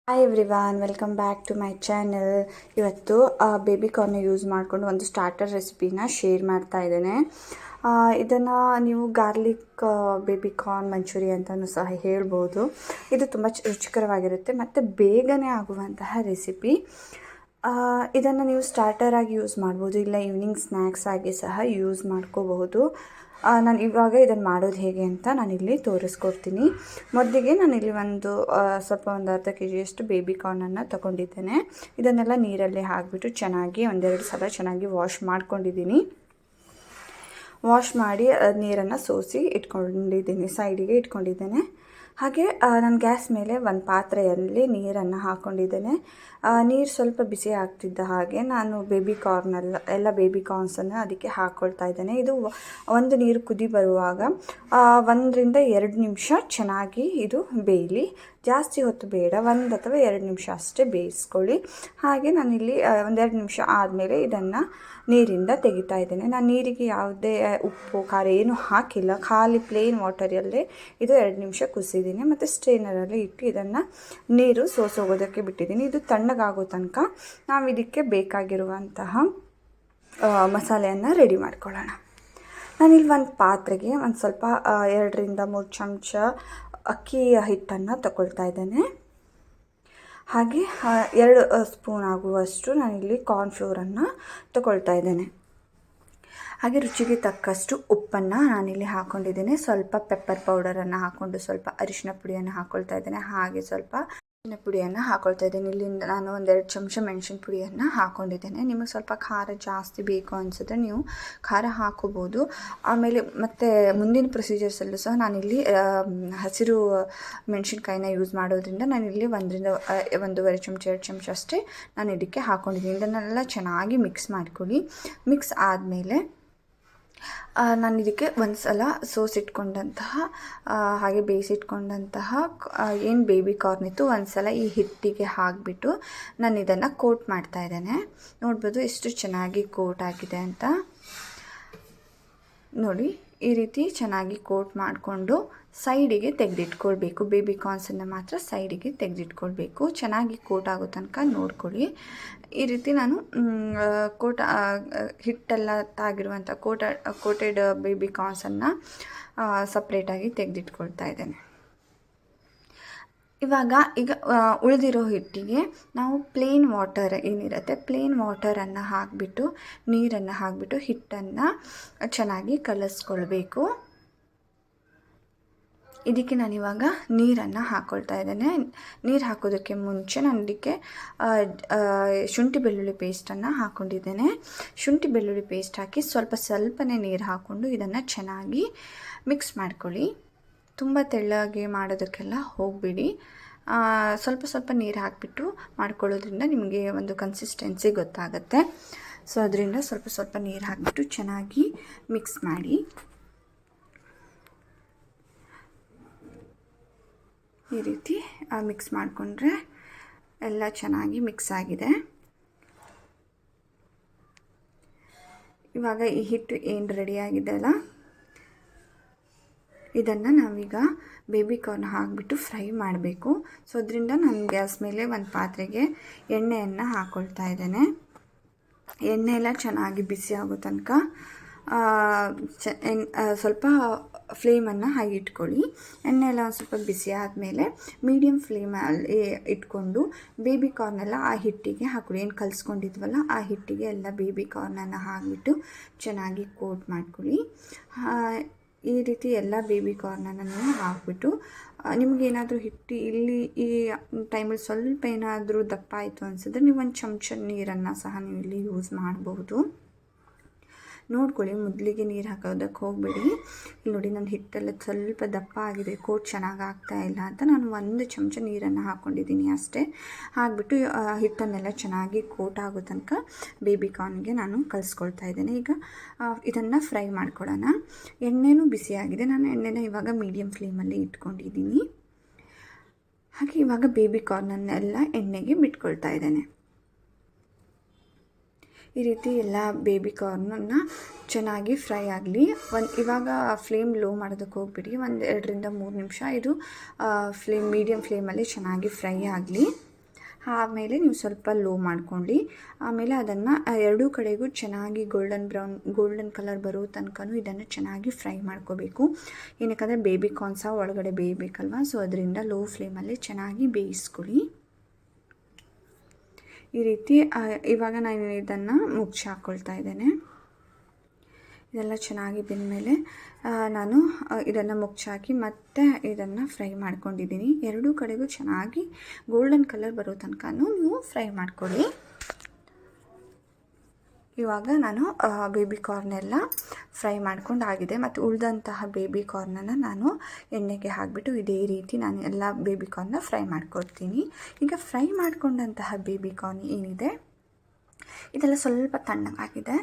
Hi everyone, welcome back to my channel. ಇವತ್ತು baby corn use ಮಾಡಿಕೊಂಡು ಒಂದು starter ರೆಸಿಪಿನ ಶೇರ್ ಮಾಡ್ತಾ ಇದ್ದೇನೆ. ಇದನ್ನು ನೀವು ಗಾರ್ಲಿಕ್ ಬೇಬಿ ಕಾರ್ನ್ ಮಂಚೂರಿ ಅಂತಲೂ ಸಹ ಹೇಳ್ಬೋದು. ಇದು ತುಂಬ ರುಚಿಕರವಾಗಿರುತ್ತೆ ಮತ್ತು ಬೇಗನೆ ಆಗುವಂತಹ ರೆಸಿಪಿ. ಇದನ್ನು ನೀವು ಸ್ಟಾರ್ಟರ್ ಆಗಿ ಯೂಸ್ ಮಾಡ್ಬೋದು, ಇಲ್ಲ ಈವ್ನಿಂಗ್ ಸ್ನ್ಯಾಕ್ಸ್ ಆಗಿ ಸಹ ಯೂಸ್ ಮಾಡ್ಕೋಬಹುದು. ನಾನು ಇವಾಗ ಇದನ್ನು ಮಾಡೋದು ಹೇಗೆ ಅಂತ ನಾನಿಲ್ಲಿ ತೋರಿಸ್ಕೊಡ್ತೀನಿ. ಮೊದಲಿಗೆ ನಾನಿಲ್ಲಿ ಒಂದು ಅರ್ಧ ಕೆ ಜಿಯಷ್ಟು ಬೇಬಿ ಕಾರ್ನನ್ನು ತೊಗೊಂಡಿದ್ದೇನೆ. ಇದನ್ನೆಲ್ಲ ನೀರಲ್ಲಿ ಹಾಕಿಬಿಟ್ಟು ಚೆನ್ನಾಗಿ ಒಂದೆರಡು ಸಲ ಚೆನ್ನಾಗಿ ವಾಶ್ ಮಾಡ್ಕೊಂಡಿದ್ದೀನಿ. ವಾಶ್ ಮಾಡಿ ನೀರನ್ನು ಸೋಸಿ ಇಟ್ಕೊಂಡಿದ್ದೀನಿ, ಸೈಡಿಗೆ ಇಟ್ಕೊಂಡಿದ್ದೇನೆ. ಹಾಗೆ ನಾನು ಗ್ಯಾಸ್ ಮೇಲೆ ಒಂದು ಪಾತ್ರೆಯಲ್ಲಿ ನೀರನ್ನು ಹಾಕ್ಕೊಂಡಿದ್ದೇನೆ. ನೀರು ಸ್ವಲ್ಪ ಬಿಸಿ ಆಗ್ತಿದ್ದ ಹಾಗೆ ನಾನು ಎಲ್ಲ ಬೇಬಿ ಕಾರ್ನ್ಸನ್ನು ಅದಕ್ಕೆ ಹಾಕ್ಕೊಳ್ತಾ ಇದ್ದೇನೆ. ಇದು ಒಂದು ನೀರು ಕುದಿ ಬರುವಾಗ 1-2 ನಿಮಿಷ ಚೆನ್ನಾಗಿ ಇದು ಬೇಯಲಿ. ಜಾಸ್ತಿ ಹೊತ್ತು ಬೇಡ, 1 ಅಥವಾ 2 ನಿಮಿಷ ಅಷ್ಟೇ ಬೇಯಿಸ್ಕೊಳ್ಳಿ. ಹಾಗೆ ನಾನಿಲ್ಲಿ 1-2 ನಿಮಿಷ ಆದಮೇಲೆ ಇದನ್ನು ನೀರಿಂದ ತೆಗಿತಾ ಇದ್ದೇನೆ. ನಾನು ನೀರಿಗೆ ಯಾವುದೇ ಉಪ್ಪು ಖಾರ ಏನೂ ಹಾಕಿಲ್ಲ, ಖಾಲಿ ಪ್ಲೇನ್ ವಾಟರಲ್ಲೇ ಇದು 2 ನಿಮಿಷ ಕುದಿಸಿದ್ದೀನಿ. ಮತ್ತು ಸ್ಟ್ರೈನರಲ್ಲಿ ಇಟ್ಟು ಇದನ್ನು ನೀರು ಸೋಸೋಗೋದಕ್ಕೆ ಬಿಟ್ಟಿದ್ದೀನಿ. ಇದು ತಣ್ಣಗಾಗೋ ತನಕ ನಾವು ಇದಕ್ಕೆ ಬೇಕಾಗಿರುವಂತಹ ಮಸಾಲೆಯನ್ನು ರೆಡಿ ಮಾಡ್ಕೊಳ್ಳೋಣ. ನಾನಿಲ್ಲಿ ಒಂದು ಪಾತ್ರೆಗೆ ಒಂದು ಸ್ವಲ್ಪ 2-3 ಚಮಚ ಅಕ್ಕಿಯ ಹಿಟ್ಟನ್ನು ತಗೊಳ್ತಾ ಇದ್ದೇನೆ. ಹಾಗೆ 2 ಸ್ಪೂನ್ ಆಗುವಷ್ಟು ನಾನಿಲ್ಲಿ ಕಾರ್ನ್ಫ್ಲೋರನ್ನು ತಗೊಳ್ತಾ ಇದ್ದೇನೆ. ಹಾಗೆ ರುಚಿಗೆ ತಕ್ಕಷ್ಟು ಉಪ್ಪನ್ನು ನಾನಿಲ್ಲಿ ಹಾಕ್ಕೊಂಡಿದ್ದೇನೆ. ಸ್ವಲ್ಪ ಪೆಪ್ಪರ್ ಪೌಡರನ್ನು ಹಾಕ್ಕೊಂಡು ಸ್ವಲ್ಪ ಅರಿಶಿನ ಪುಡಿಯನ್ನು ಹಾಕ್ಕೊಳ್ತಾ ಇದ್ದೇನೆ. ಹಾಗೆ ಸ್ವಲ್ಪ ಮೆಣಸಿನ ಪುಡಿಯನ್ನು ಹಾಕ್ಕೊಳ್ತಾ ಇದ್ದೇನೆ. ಇಲ್ಲಿಂದ ನಾನು 1-2 ಚಮಚ ಮೆಣಸಿನ ಪುಡಿಯನ್ನು ಹಾಕ್ಕೊಂಡಿದ್ದೇನೆ. ನಿಮಗೆ ಸ್ವಲ್ಪ ಖಾರ ಜಾಸ್ತಿ ಬೇಕು ಅನಿಸಿದ್ರೆ ನೀವು ಖಾರ ಹಾಕೋಬೋದು. ಆಮೇಲೆ ಮತ್ತು ಮುಂದಿನ ಪ್ರೊಸೀಜರ್ಸಲ್ಲೂ ಸಹ ನಾನಿಲ್ಲಿ ಹಸಿರು ಮೆಣಸಿನ್ಕಾಯಿನ ಯೂಸ್ ಮಾಡೋದ್ರಿಂದ ನಾನಿಲ್ಲಿ 1-1.5 ಚಮಚ 2 ಚಮಚ ಅಷ್ಟೇ ನಾನು ಇದಕ್ಕೆ ಹಾಕ್ಕೊಂಡಿದ್ದೀನಿ. ಇದನ್ನೆಲ್ಲ ಚೆನ್ನಾಗಿ ಮಿಕ್ಸ್ ಮಾಡ್ಕೊಳ್ಳಿ. ಮಿಕ್ಸ್ ಆದಮೇಲೆ ನಾನು ಇದಕ್ಕೆ ಒಂದು ಸಲ ಸೋಸಿಟ್ಕೊಂಡಂತಹ ಹಾಗೆ ಬೇಯಿಸಿಟ್ಕೊಂಡಂತಹ ಏನು ಬೇಬಿ ಕಾರ್ನ್ ಇತ್ತು ಒಂದು ಸಲ ಈ ಹಿಟ್ಟಿಗೆ ಹಾಕಿಬಿಟ್ಟು ನಾನು ಇದನ್ನು ಕೋಟ್ ಮಾಡ್ತಾ ಇದ್ದೇನೆ. ನೋಡ್ಬೋದು ಎಷ್ಟು ಚೆನ್ನಾಗಿ ಕೋಟ್ ಆಗಿದೆ ಅಂತ. ನೋಡಿ, ಈ ರೀತಿ ಚೆನ್ನಾಗಿ ಕೋಟ್ ಮಾಡಿಕೊಂಡು ಸೈಡಿಗೆ ತೆಗೆದಿಟ್ಕೊಳ್ಬೇಕು. ಬೇಬಿ ಕಾರ್ನ್ಸನ್ನು ಮಾತ್ರ ಸೈಡಿಗೆ ತೆಗೆದಿಟ್ಕೊಳ್ಬೇಕು. ಚೆನ್ನಾಗಿ ಕೋಟ್ ಆಗೋ ತನಕ ನೋಡ್ಕೊಳ್ಳಿ. ಈ ರೀತಿ ನಾನು ಹಿಟ್ಟೆಲ್ಲ ತಾಗಿರುವಂಥ ಕೋಟೆಡ್ ಬೇಬಿ ಕಾರ್ನ್ಸನ್ನು ಸಪ್ರೇಟಾಗಿ ತೆಗೆದಿಟ್ಕೊಳ್ತಾ ಇದ್ದೇನೆ. ಈಗ ಉಳಿದಿರೋ ಹಿಟ್ಟಿಗೆ ನಾವು ಪ್ಲೇನ್ ವಾಟರ್ ಏನಿರುತ್ತೆ, ಪ್ಲೇನ್ ವಾಟರನ್ನು ಹಾಕಿಬಿಟ್ಟು ನೀರನ್ನು ಹಾಕಿಬಿಟ್ಟು ಹಿಟ್ಟನ್ನು ಚೆನ್ನಾಗಿ ಕಲಿಸ್ಕೊಳ್ಬೇಕು. ಇದಕ್ಕೆ ನಾನಿವಾಗ ನೀರನ್ನು ಹಾಕ್ಕೊಳ್ತಾ ಇದ್ದೇನೆ. ನೀರು ಹಾಕೋದಕ್ಕೆ ಮುಂಚೆ ನಾನು ಇದಕ್ಕೆ ಶುಂಠಿ ಬೆಳ್ಳುಳ್ಳಿ ಪೇಸ್ಟನ್ನು ಹಾಕ್ಕೊಂಡಿದ್ದೇನೆ. ಶುಂಠಿ ಬೆಳ್ಳುಳ್ಳಿ ಪೇಸ್ಟ್ ಹಾಕಿ ಸ್ವಲ್ಪನೇ ನೀರು ಹಾಕ್ಕೊಂಡು ಇದನ್ನು ಚೆನ್ನಾಗಿ ಮಿಕ್ಸ್ ಮಾಡ್ಕೊಳ್ಳಿ. ತುಂಬ ತೆಳ್ಳಗೆ ಮಾಡೋದಕ್ಕೆಲ್ಲ ಹೋಗಬೇಡಿ. ಸ್ವಲ್ಪ ನೀರು ಹಾಕಿಬಿಟ್ಟು ಮಾಡ್ಕೊಳ್ಳೋದ್ರಿಂದ ನಿಮಗೆ ಒಂದು ಕನ್ಸಿಸ್ಟೆನ್ಸಿ ಗೊತ್ತಾಗುತ್ತೆ. ಸೊ ಅದರಿಂದ ಸ್ವಲ್ಪ ನೀರು ಹಾಕಿಬಿಟ್ಟು ಚೆನ್ನಾಗಿ ಮಿಕ್ಸ್ ಮಾಡಿ. ಈ ರೀತಿ ಮಿಕ್ಸ್ ಮಾಡಿಕೊಂಡ್ರೆ ಎಲ್ಲ ಚೆನ್ನಾಗಿ ಮಿಕ್ಸ್ ಆಗಿದೆ. ಇವಾಗ ಈ ಹಿಟ್ಟು ಏನು ರೆಡಿಯಾಗಿದೆ ಅಲ್ಲ, ಇದನ್ನು ನಾವೀಗ ಬೇಬಿ ಕಾರ್ನ್ ಹಾಕಿಬಿಟ್ಟು ಫ್ರೈ ಮಾಡಬೇಕು. ಸೊ ಅದರಿಂದ ನಾನು ಗ್ಯಾಸ್ ಮೇಲೆ ಒಂದು ಪಾತ್ರೆಗೆ ಎಣ್ಣೆಯನ್ನು ಹಾಕ್ಕೊಳ್ತಾ ಇದ್ದೇನೆ. ಎಣ್ಣೆ ಎಲ್ಲ ಚೆನ್ನಾಗಿ ಬಿಸಿ ಆಗೋ ತನಕ ಸ್ವಲ್ಪ ಫ್ಲೇಮನ್ನು ಹಾಗೆ ಇಟ್ಕೊಳ್ಳಿ. ಎಣ್ಣೆ ಎಲ್ಲ ಒಂದು ಸ್ವಲ್ಪ ಬಿಸಿ ಆದಮೇಲೆ ಮೀಡಿಯಮ್ ಫ್ಲೇಮಲ್ಲಿ ಇಟ್ಕೊಂಡು ಬೇಬಿ ಕಾರ್ನೆಲ್ಲ ಆ ಹಿಟ್ಟಿಗೆ ಹಾಕೊಳ್ಳಿ. ಏನು ಕಲಿಸ್ಕೊಂಡಿದ್ವಲ್ಲ ಆ ಹಿಟ್ಟಿಗೆ ಎಲ್ಲ ಬೇಬಿ ಕಾರ್ನನ್ನು ಹಾಕಿಬಿಟ್ಟು ಚೆನ್ನಾಗಿ ಕೋಟ್ ಮಾಡ್ಕೊಳ್ಳಿ. ಈ ರೀತಿ ಎಲ್ಲ ಬೇಬಿ ಕಾರ್ನನ್ನು ನೀವು ಹಾಕಿಬಿಟ್ಟು ನಿಮಗೇನಾದರೂ ಹಿಟ್ಟು ಈ ಟೈಮಲ್ಲಿ ಸ್ವಲ್ಪ ಏನಾದರೂ ದಪ್ಪ ಆಯಿತು ಅನಿಸಿದ್ರೆ ನೀವು 1 ಚಮಚ ನೀರನ್ನು ಸಹ ನೀವು ಇಲ್ಲಿ ಯೂಸ್ ಮಾಡಬಹುದು. ನೋಡ್ಕೊಳ್ಳಿ, ಮೊದಲಿಗೆ ನೀರು ಹಾಕೋದಕ್ಕೆ ಹೋಗಬೇಡಿ. ಇಲ್ಲಿ ನೋಡಿ, ನನ್ನ ಹಿಟ್ಟೆಲ್ಲ ಸ್ವಲ್ಪ ದಪ್ಪ ಆಗಿದೆ, ಕೋಟ್ ಚೆನ್ನಾಗಿ ಆಗ್ತಾ ಇಲ್ಲ ಅಂತ ನಾನು 1 ಚಮಚ ನೀರನ್ನು ಹಾಕ್ಕೊಂಡಿದ್ದೀನಿ ಅಷ್ಟೇ. ಹಾಕಿಬಿಟ್ಟು ಹಿಟ್ಟನ್ನೆಲ್ಲ ಚೆನ್ನಾಗಿ ಕೋಟ್ ಆಗೋ ತನಕ ಬೇಬಿ ಕಾರ್ನ್ಗೆ ನಾನು ಕಲಿಸ್ಕೊಳ್ತಾ ಇದ್ದೇನೆ. ಈಗ ಇದನ್ನು ಫ್ರೈ ಮಾಡ್ಕೊಳ್ಳೋಣ. ಎಣ್ಣೆನೂ ಬಿಸಿಯಾಗಿದೆ. ನಾನು ಎಣ್ಣೆನ ಇವಾಗ ಮೀಡಿಯಮ್ ಫ್ಲೇಮಲ್ಲಿ ಇಟ್ಕೊಂಡಿದ್ದೀನಿ. ಹಾಗೆ ಇವಾಗ ಬೇಬಿ ಕಾರ್ನನ್ನೆಲ್ಲ ಎಣ್ಣೆಗೆ ಬಿಟ್ಕೊಳ್ತಾ ಇದ್ದೇನೆ. ಈ ರೀತಿ ಎಲ್ಲ ಬೇಬಿ ಕಾರ್ನನ್ನು ಚೆನ್ನಾಗಿ ಫ್ರೈ ಆಗಲಿ. ಇವಾಗ ಫ್ಲೇಮ್ ಲೋ ಮಾಡೋದಕ್ಕೆ ಹೋಗ್ಬಿಡಿ. 2-3 ನಿಮಿಷ ಇದು ಮೀಡಿಯಮ್ ಫ್ಲೇಮಲ್ಲಿ ಚೆನ್ನಾಗಿ ಫ್ರೈ ಆಗಲಿ. ಆಮೇಲೆ ನೀವು ಸ್ವಲ್ಪ ಲೋ ಮಾಡ್ಕೊಳ್ಳಿ. ಆಮೇಲೆ ಅದನ್ನು ಎರಡೂ ಕಡೆಗೂ ಚೆನ್ನಾಗಿ ಗೋಲ್ಡನ್ ಕಲರ್ ಬರೋ ತನಕನೂ ಇದನ್ನು ಚೆನ್ನಾಗಿ ಫ್ರೈ ಮಾಡ್ಕೋಬೇಕು. ಏನಕ್ಕಂದರೆ ಬೇಬಿ ಕಾರ್ನ್ ಸಹ ಒಳಗಡೆ ಬೇಯಬೇಕಲ್ವ, ಸೊ ಅದರಿಂದ ಲೋ ಫ್ಲೇಮಲ್ಲಿ ಚೆನ್ನಾಗಿ ಬೇಯಿಸ್ಕೊಳ್ಳಿ. ಈ ರೀತಿ ಇವಾಗ ನಾನು ಇದನ್ನು ಮುಚ್ಚಿ ಹಾಕ್ಕೊಳ್ತಾ ಇದ್ದೇನೆ. ಇದೆಲ್ಲ ಚೆನ್ನಾಗಿ ಬೆಂದಮೇಲೆ ನಾನು ಇದನ್ನು ಮುಚ್ಚಾಕಿ ಮತ್ತೆ ಇದನ್ನು ಫ್ರೈ ಮಾಡ್ಕೊಂಡಿದ್ದೀನಿ. ಎರಡೂ ಕಡೆಗೂ ಚೆನ್ನಾಗಿ ಗೋಲ್ಡನ್ ಕಲರ್ ಬರೋ ತನಕ ನೀವು ಫ್ರೈ ಮಾಡ್ಕೊಳ್ಳಿ. ಇವಾಗ ನಾನು ಬೇಬಿ ಕಾರ್ನೆಲ್ಲ ಫ್ರೈ ಮಾಡ್ಕೊಂಡಾಗಿದೆ ಮತ್ತು ಉಳಿದಂತಹ ಬೇಬಿ ಕಾರ್ನನ್ನು ನಾನು ಎಣ್ಣೆಗೆ ಹಾಕಿಬಿಟ್ಟು ಇದೇ ರೀತಿ ನಾನು ಎಲ್ಲ ಬೇಬಿ ಕಾರ್ನ ಫ್ರೈ ಮಾಡ್ಕೊಡ್ತೀನಿ. ಈಗ ಫ್ರೈ ಮಾಡ್ಕೊಂಡಂತಹ ಬೇಬಿ ಕಾರ್ನ್ ಏನಿದೆ ಇದೆಲ್ಲ ಸ್ವಲ್ಪ ತಣ್ಣಗಾಗಿದೆ.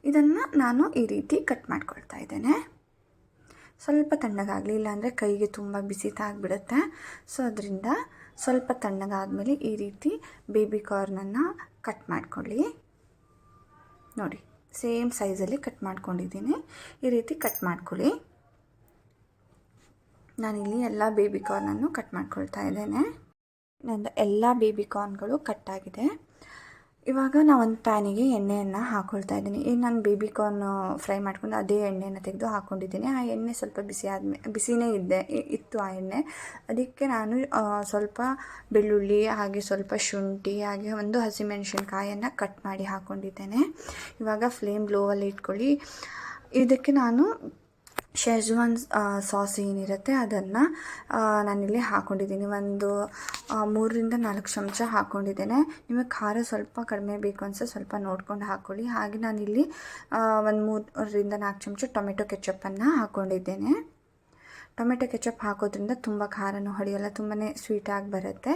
ಇದನ್ನು ನಾನು ಈ ರೀತಿ ಕಟ್ ಮಾಡ್ಕೊಳ್ತಾ ಇದ್ದೇನೆ. ಸ್ವಲ್ಪ ತಣ್ಣಗಾಗಲಿ, ಇಲ್ಲಾಂದರೆ ಕೈಗೆ ತುಂಬ ಬಿಸಿ ತಾಗಿಬಿಡುತ್ತೆ. ಸೊ ಅದರಿಂದ ಸ್ವಲ್ಪ ತಣ್ಣಗಾದಮೇಲೆ ಈ ರೀತಿ ಬೇಬಿ ಕಾರ್ನನ್ನು ಕಟ್ ಮಾಡ್ಕೊಳ್ಳಿ. ನೋಡಿ, ಸೇಮ್ ಸೈಜಲ್ಲಿ ಕಟ್ ಮಾಡ್ಕೊಂಡಿದ್ದೀನಿ. ಈ ರೀತಿ ಕಟ್ ಮಾಡ್ಕೊಳ್ಳಿ. ನಾನಿಲ್ಲಿ ಎಲ್ಲ ಬೇಬಿ ಕಾರ್ನನ್ನು ಕಟ್ ಮಾಡ್ಕೊಳ್ತಾ ಇದ್ದೇನೆ. ನನ್ನ ಎಲ್ಲ ಬೇಬಿ ಕಾರ್ನ್ಗಳು ಕಟ್ಟಾಗಿದೆ. ಇವಾಗ ನಾನು ಒಂದು ಪ್ಯಾನಿಗೆ ಎಣ್ಣೆಯನ್ನು ಹಾಕ್ಕೊಳ್ತಾ ಇದ್ದೀನಿ. ಈಗ ನಾನು ಬೇಬಿ ಕಾರ್ನ್ ಫ್ರೈ ಮಾಡ್ಕೊಂಡು ಅದೇ ಎಣ್ಣೆಯನ್ನು ತೆಗೆದು ಹಾಕ್ಕೊಂಡಿದ್ದೀನಿ. ಆ ಎಣ್ಣೆ ಸ್ವಲ್ಪ ಬಿಸಿನೇ ಇತ್ತು ಆ ಎಣ್ಣೆ. ಅದಕ್ಕೆ ನಾನು ಸ್ವಲ್ಪ ಬೆಳ್ಳುಳ್ಳಿ, ಹಾಗೆ ಸ್ವಲ್ಪ ಶುಂಠಿ, ಹಾಗೆ ಒಂದು ಹಸಿಮೆಣಸಿನ್ಕಾಯನ್ನು ಕಟ್ ಮಾಡಿ ಹಾಕ್ಕೊಂಡಿದ್ದೇನೆ. ಇವಾಗ ಫ್ಲೇಮ್ ಲೋವಲ್ಲಿ ಇಟ್ಕೊಳ್ಳಿ. ಇದಕ್ಕೆ ನಾನು ಶೆಜ್ವಾನ್ ಸಾಸ್ ಏನಿರುತ್ತೆ ಅದನ್ನು ನಾನಿಲ್ಲಿ ಹಾಕ್ಕೊಂಡಿದ್ದೀನಿ. ಒಂದು 3-4 ಚಮಚ ಹಾಕ್ಕೊಂಡಿದ್ದೇನೆ. ನಿಮಗೆ ಖಾರ ಸ್ವಲ್ಪ ಕಡಿಮೆ ಬೇಕು ಅನಿಸಿದ್ರೆ ಸ್ವಲ್ಪ ನೋಡ್ಕೊಂಡು ಹಾಕ್ಕೊಳ್ಳಿ. ಹಾಗೆ ನಾನಿಲ್ಲಿ ಒಂದು 3-4 ಚಮಚ ಟೊಮೆಟೊ ಕೆಚಪ್ಪನ್ನು ಹಾಕ್ಕೊಂಡಿದ್ದೇನೆ. ಟೊಮೆಟೊ ಕೆಚಪ್ ಹಾಕೋದ್ರಿಂದ ತುಂಬ ಖಾರನೂ ಹೊಡೆಯಲ್ಲ, ತುಂಬಾ ಸ್ವೀಟಾಗಿ ಬರುತ್ತೆ.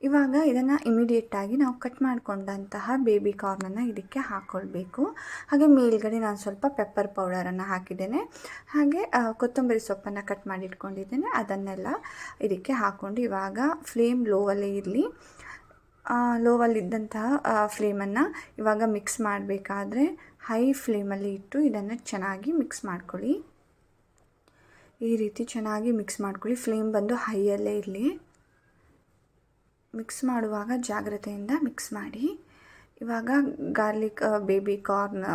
ಇವಾಗ ಇದನ್ನು ಇಮಿಡಿಯೇಟಾಗಿ ನಾವು ಕಟ್ ಮಾಡಿಕೊಂಡಂತಹ ಬೇಬಿ ಕಾರ್ನನ್ನು ಇದಕ್ಕೆ ಹಾಕ್ಕೊಳ್ಬೇಕು. ಹಾಗೆ ಮೇಲ್ಗಡೆ ನಾನು ಸ್ವಲ್ಪ ಪೆಪ್ಪರ್ ಪೌಡರನ್ನು ಹಾಕಿದ್ದೇನೆ. ಹಾಗೆ ಕೊತ್ತಂಬರಿ ಸೊಪ್ಪನ್ನು ಕಟ್ ಮಾಡಿ ಇಟ್ಕೊಂಡಿದ್ದೇನೆ. ಅದನ್ನೆಲ್ಲ ಇದಕ್ಕೆ ಹಾಕ್ಕೊಂಡು ಇವಾಗ ಫ್ಲೇಮ್ ಲೋವಲ್ಲೇ ಇರಲಿ. ಲೋವಲ್ಲಿದ್ದಂತಹ ಫ್ಲೇಮನ್ನು ಇವಾಗ ಮಿಕ್ಸ್ ಮಾಡಬೇಕಾದ್ರೆ ಹೈ ಫ್ಲೇಮಲ್ಲಿ ಇಟ್ಟು ಇದನ್ನು ಚೆನ್ನಾಗಿ ಮಿಕ್ಸ್ ಮಾಡ್ಕೊಳ್ಳಿ. ಈ ರೀತಿ ಚೆನ್ನಾಗಿ ಮಿಕ್ಸ್ ಮಾಡ್ಕೊಳ್ಳಿ. ಫ್ಲೇಮ್ ಬಂದು ಹೈಯಲ್ಲೇ ಇರಲಿ. ಮಿಕ್ಸ್ ಮಾಡುವಾಗ ಜಾಗ್ರತೆಯಿಂದ ಮಿಕ್ಸ್ ಮಾಡಿ. ಇವಾಗ ಗಾರ್ಲಿಕ್ ಬೇಬಿ ಕಾರ್ನ್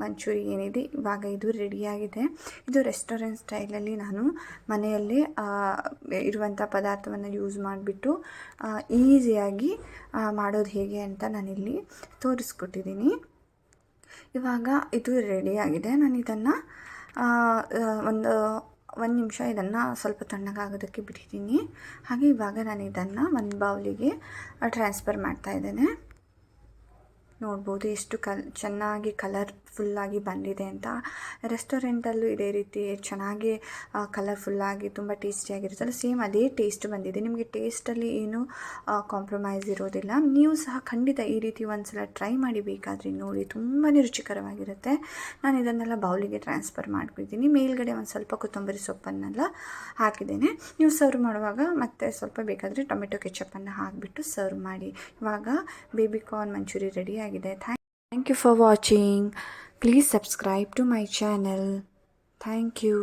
ಮಂಚೂರಿ ಏನಿದೆ ಇವಾಗ ಇದು ರೆಡಿಯಾಗಿದೆ. ಇದು ರೆಸ್ಟೋರೆಂಟ್ ಸ್ಟೈಲಲ್ಲಿ ನಾನು ಮನೆಯಲ್ಲೇ ಇರುವಂಥ ಪದಾರ್ಥವನ್ನು ಯೂಸ್ ಮಾಡಿಬಿಟ್ಟು ಈಸಿಯಾಗಿ ಮಾಡೋದು ಹೇಗೆ ಅಂತ ನಾನಿಲ್ಲಿ ತೋರಿಸ್ಕೊಟ್ಟಿದ್ದೀನಿ. ಇವಾಗ ಇದು ರೆಡಿಯಾಗಿದೆ. ನಾನು ಇದನ್ನು ಒಂದು ನಿಮಿಷ ಇದನ್ನು ಸ್ವಲ್ಪ ತಣ್ಣಗಾಗೋದಕ್ಕೆ ಬಿಟ್ಟಿದ್ದೀನಿ. ಹಾಗೆ ಇವಾಗ ನಾನು ಇದನ್ನು ಒಂದು ಬೌಲಿಗೆ ಟ್ರಾನ್ಸ್ಫರ್ ಮಾಡ್ತಾ ಇದ್ದೇನೆ. ನೋಡ್ಬೋದು ಎಷ್ಟು ಚೆನ್ನಾಗಿ ಕಲರ್ಫುಲ್ಲಾಗಿ ಬಂದಿದೆ ಅಂತ. ರೆಸ್ಟೋರೆಂಟಲ್ಲೂ ಇದೇ ರೀತಿ ಚೆನ್ನಾಗಿ ಕಲರ್ಫುಲ್ಲಾಗಿ ತುಂಬ ಟೇಸ್ಟಿಯಾಗಿರುತ್ತಲ್ಲ, ಸೇಮ್ ಅದೇ ಟೇಸ್ಟ್ ಬಂದಿದೆ. ನಿಮಗೆ ಟೇಸ್ಟಲ್ಲಿ ಏನೂ ಕಾಂಪ್ರಮೈಸ್ ಇರೋದಿಲ್ಲ. ನೀವು ಸಹ ಖಂಡಿತ ಈ ರೀತಿ ಒಂದು ಸಲ ಟ್ರೈ ಮಾಡಿ, ಬೇಕಾದರೆ ನೋಡಿ, ತುಂಬಾ ರುಚಿಕರವಾಗಿರುತ್ತೆ. ನಾನು ಇದನ್ನೆಲ್ಲ ಬೌಲಿಗೆ ಟ್ರಾನ್ಸ್ಫರ್ ಮಾಡ್ಬಿಡ್ತೀನಿ. ಮೇಲ್ಗಡೆ ಒಂದು ಸ್ವಲ್ಪ ಕೊತ್ತಂಬರಿ ಸೊಪ್ಪನ್ನೆಲ್ಲ ಹಾಕಿದ್ದೇನೆ. ನೀವು ಸರ್ವ್ ಮಾಡುವಾಗ ಮತ್ತೆ ಸ್ವಲ್ಪ ಬೇಕಾದರೆ ಟೊಮೆಟೊ ಕೆಚಪ್ಪನ್ನು ಹಾಕಿಬಿಟ್ಟು ಸರ್ವ್ ಮಾಡಿ. ಇವಾಗ ಬೇಬಿ ಕಾರ್ನ್ ಮಂಚೂರಿ ರೆಡಿ ಆಗಿದೆ. Thank you for watching. Please subscribe to my channel. Thank you.